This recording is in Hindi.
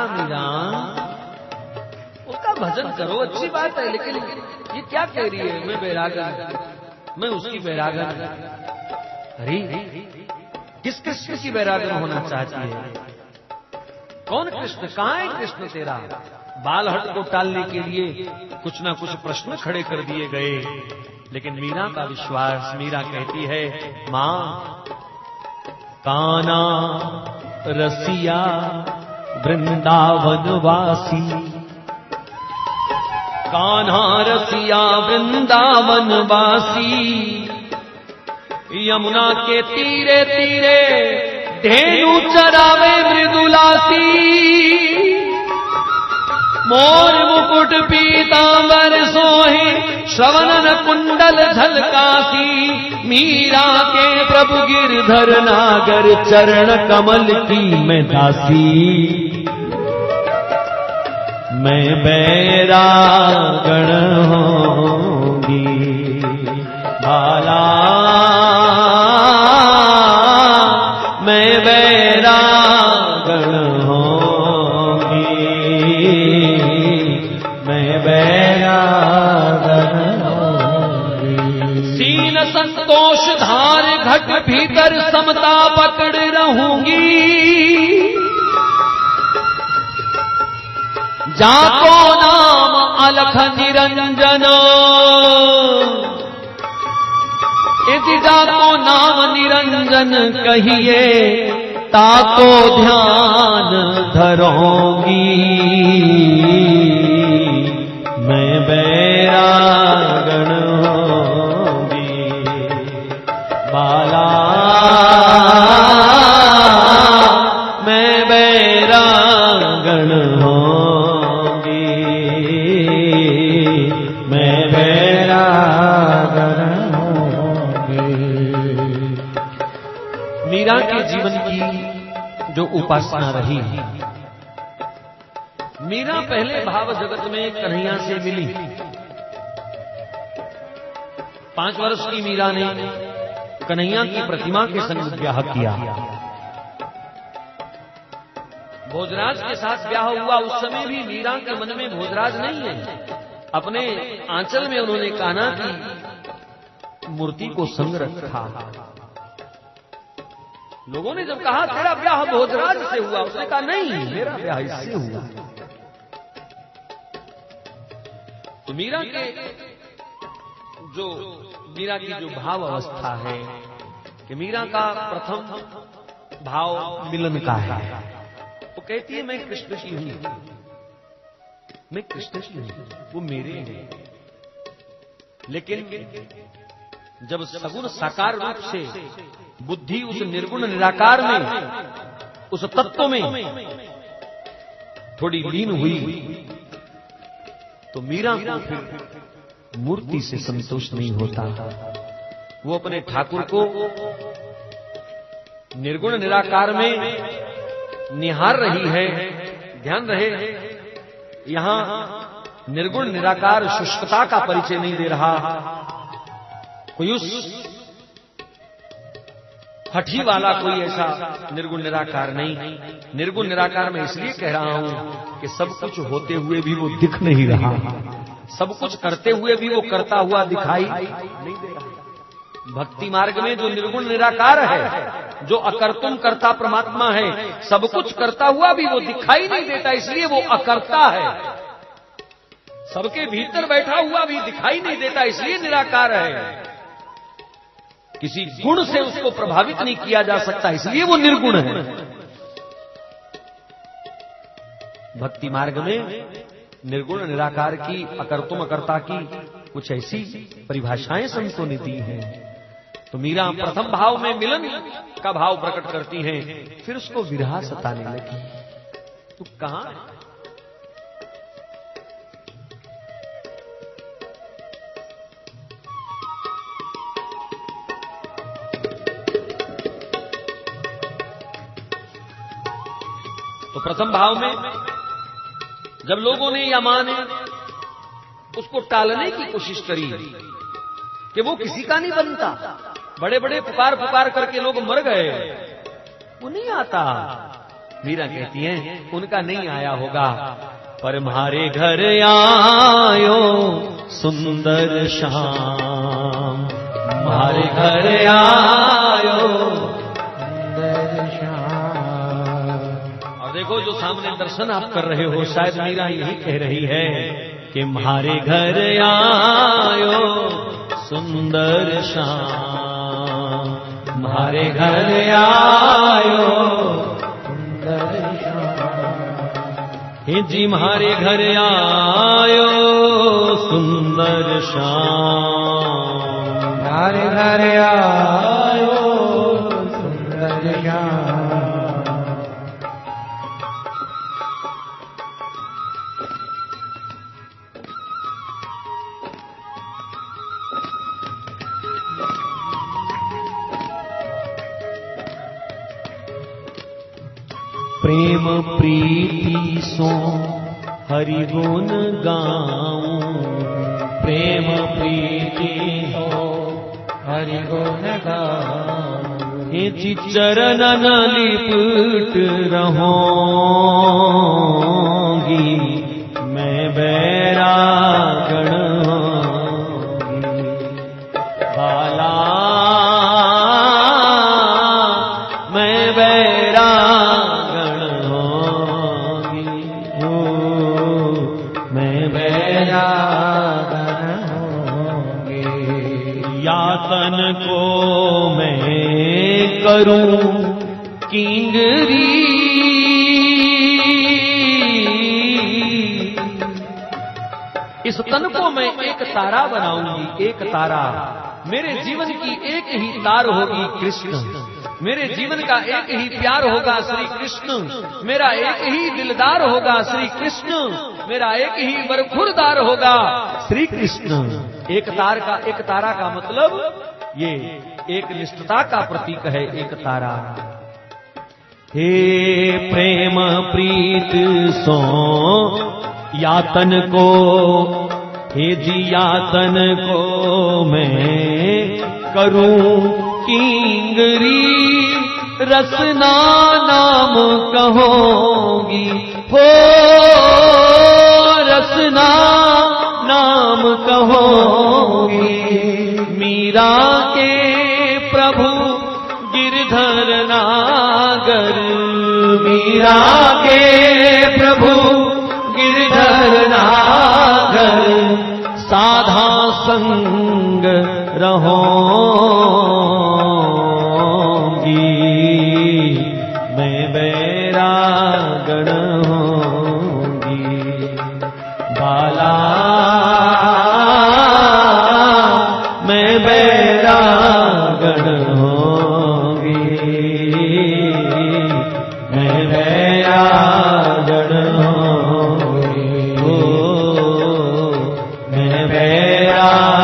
मीरा, उसका भजन करो, अच्छी बात है, लेकिन ये क्या कह रही है, मैं बैरागन, मैं उसकी बैरागन। अरे किस कृष्ण की बैरागन होना चाहती है? कौन कृष्ण? कहां है कृष्ण तेरा? बालहट को टालने के लिए कुछ ना कुछ प्रश्न खड़े कर दिए गए, लेकिन मीरा का विश्वास, मीरा कहती है, मां कान्हा रसिया वृंदावन वासी, कान्हा रसिया वृंदावन वासी, यमुना के तीरे तीरे धेनु चरावे मृदुलासी, मोर मुकुट पीतांबर सोहे श्रवणन कुंडल झलकासी, मीरा के प्रभु गिरधर नागर चरण कमल की मैं दासी, मैं बैरागण होंगी बाला, मैं बैरागण होंगी, मैं बैरागण होंगी। सीन संतोष धार घट भीतर समता पकड़ रहूंगी, जाको नाम अलख निरंजन, यदि जाको नाम निरंजन कहिए, ताको ध्यान धरोगी, मैं बैरागण होंगी बाला, मैं बैरागण होंगी, मैं बैरागण होंगी। मीरा के जीवन की जो उपासना रही, मीरा पहले भाव जगत में कन्हैया से मिली। 5 वर्ष की मीरा ने कन्हैया की प्रतिमा के संग ब्याह किया। भोजराज के साथ ब्याह हुआ। उस समय भी मीरा के मन में भोजराज नहीं है। अपने आंचल में उन्होंने कान्हा की मूर्ति को संग रखा। लोगों ने जब कहा तेरा ब्याह भोजराज से हुआ, उसने कहा नहीं, मेरा ब्याह इससे हुआ। तो मीरा की जो भाव अवस्था है कि मीरा का प्रथम भाव मिलन का है। वो कहती है मैं कृष्ण की हूं, मैं कृष्ण की हूं, वो मेरे हैं। लेकिन जब सगुण साकार रूप से बुद्धि उस निर्गुण निराकार में, उस तत्व में थोड़ी लीन हुई, तो मीरा को फिर मूर्ति से संतोष नहीं होता। वो अपने ठाकुर को निर्गुण निराकार में निहार रही है। ध्यान रहे, यहां निर्गुण निराकार शुष्कता का परिचय नहीं दे रहा। कोई उस हठी वाला कोई ऐसा निर्गुण निराकार नहीं। निर्गुण निराकार में इसलिए कह रहा हूं कि सब कुछ होते हुए भी वो दिख नहीं रहा, सब कुछ करते हुए भी वो करता हुआ दिखाई नहीं दे रहा। भक्ति मार्ग में जो निर्गुण निराकार है, जो अकर्तुम कर्ता परमात्मा है, सब कुछ करता हुआ भी वो दिखाई नहीं देता, इसलिए वो अकर्ता है। सबके भीतर बैठा हुआ भी दिखाई नहीं देता, इसलिए निराकार है। किसी गुण से उसको प्रभावित नहीं किया जा सकता, इसलिए वो निर्गुण है। भक्ति मार्ग में निर्गुण निराकार की, अकर्तुम अकर्ता की कुछ ऐसी परिभाषाएं संतों ने दी हैं। तो मीरा प्रथम भाव में मिलन का भाव प्रकट करती हैं, फिर उसको विरह सताने लगी। तो कहां तो प्रथम भाव में जब लोगों ने या मां ने उसको टालने की कोशिश करी कि वो किसी का नहीं बनता, बड़े बड़े पुकार पुकार करके लोग मर गए, वो नहीं आता, मीरा कहती हैं उनका नहीं आया होगा, पर म्हारे घर आयो सुंदर श्याम, म्हारे घर आयो सुंदर श्याम। और देखो जो सामने दर्शन आप कर रहे हो, शायद मीरा यही कह रही है कि म्हारे घर आयो सुंदर श्याम, म्हारे घर आयो सुंदर श्याम। हे जी म्हारे घर आयो सुंदर श्याम, म्हारे घर आयो सुंदर श्याम। प्रेम प्रीति सो हरि गुण गाऊं, प्रेम प्रीति सो हरि गुण गाऊं। हे चरणन लिपट रहूंगी, मैं बैरागण बाला, मैं बैरागण होगी, मैं बैरागण होगी। यातन को मैं करूं किंगरी, इस तन को मैं एक तारा बनाऊंगी, एक तारा। मेरे जीवन की एक ही तार होगी कृष्ण, मेरे जीवन का एक ही प्यार होगा श्री कृष्ण, मेरा एक ही दिलदार होगा श्री कृष्ण, मेरा एक ही बरखुरदार होगा श्री कृष्ण। एक तारा का मतलब ये एक निष्ठता का प्रतीक है, एक तारा। हे प्रेम प्रीत सो यातन को, हे जी यातन को मैं करूं किंगरी, रसना नाम कहोगी, हो रसना नाम कहोगी। मीरा के प्रभु गिरधर नागर, मीरा के प्रभु गिरधर नागर, साधा संग रहोगी, मैं बैरागण होगी। बाला मैं बैरागण होगी, मैं बैरागण होगी, मैं बैरागण